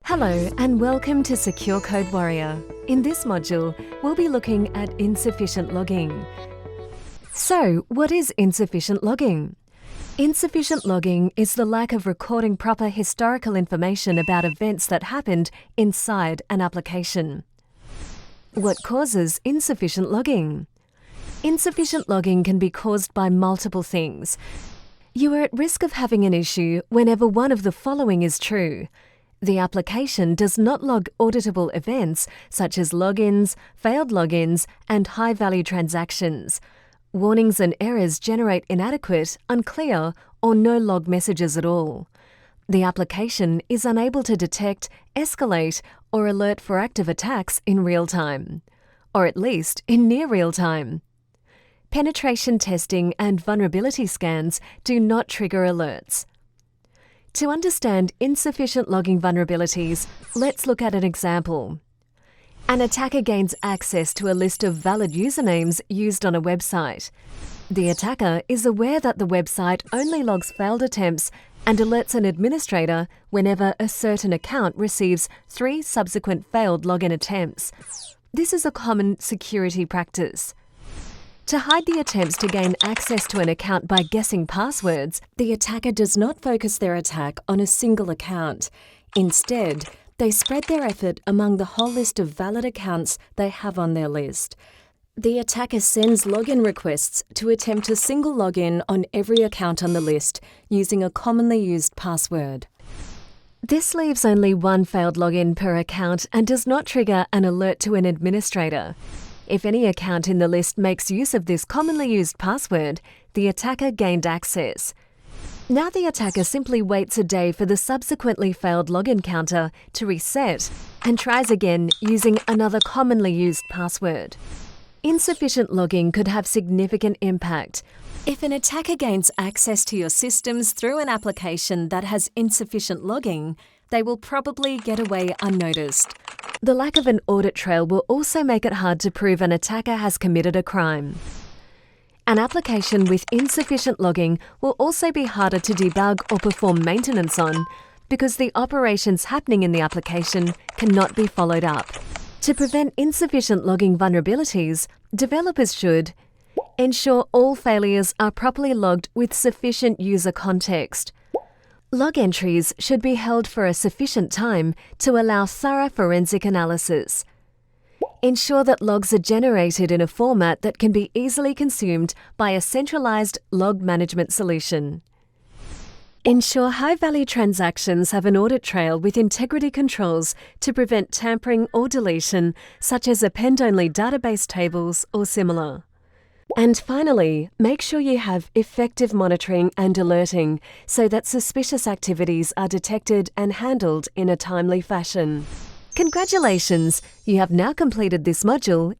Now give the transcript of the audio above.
Hello and welcome to Secure Code Warrior. In this module, we'll be looking at insufficient logging. So, what is insufficient logging? Insufficient logging is the lack of recording proper historical information about events that happened inside an application. What causes insufficient logging? Insufficient logging can be caused by multiple things. You are at risk of having an issue whenever one of the following is true. The application does not log auditable events such as logins, failed logins, and high-value transactions. Warnings and errors generate inadequate, unclear, or no log messages at all. The application is unable to detect, escalate, or alert for active attacks in real time, or at least in near real time. Penetration testing and vulnerability scans do not trigger alerts. To understand insufficient logging vulnerabilities, let's look at an example. An attacker gains access to a list of valid usernames used on a website. The attacker is aware that the website only logs failed attempts and alerts an administrator whenever a certain account receives 3 subsequent failed login attempts. This is a common security practice. To hide the attempts to gain access to an account by guessing passwords, the attacker does not focus their attack on a single account. Instead, they spread their effort among the whole list of valid accounts they have on their list. The attacker sends login requests to attempt a single login on every account on the list using a commonly used password. This leaves only one failed login per account and does not trigger an alert to an administrator. If any account in the list makes use of this commonly used password, the attacker gained access. Now the attacker simply waits a day for the subsequently failed login counter to reset and tries again using another commonly used password. Insufficient logging could have significant impact. If an attacker gains access to your systems through an application that has insufficient logging, they will probably get away unnoticed. The lack of an audit trail will also make it hard to prove an attacker has committed a crime. An application with insufficient logging will also be harder to debug or perform maintenance on because the operations happening in the application cannot be followed up. To prevent insufficient logging vulnerabilities, developers should ensure all failures are properly logged with sufficient user context. Log entries should be held for a sufficient time to allow thorough forensic analysis. Ensure that logs are generated in a format that can be easily consumed by a centralized log management solution. Ensure high-value transactions have an audit trail with integrity controls to prevent tampering or deletion, such as append-only database tables or similar. And finally, make sure you have effective monitoring and alerting so that suspicious activities are detected and handled in a timely fashion. Congratulations! You have now completed this module.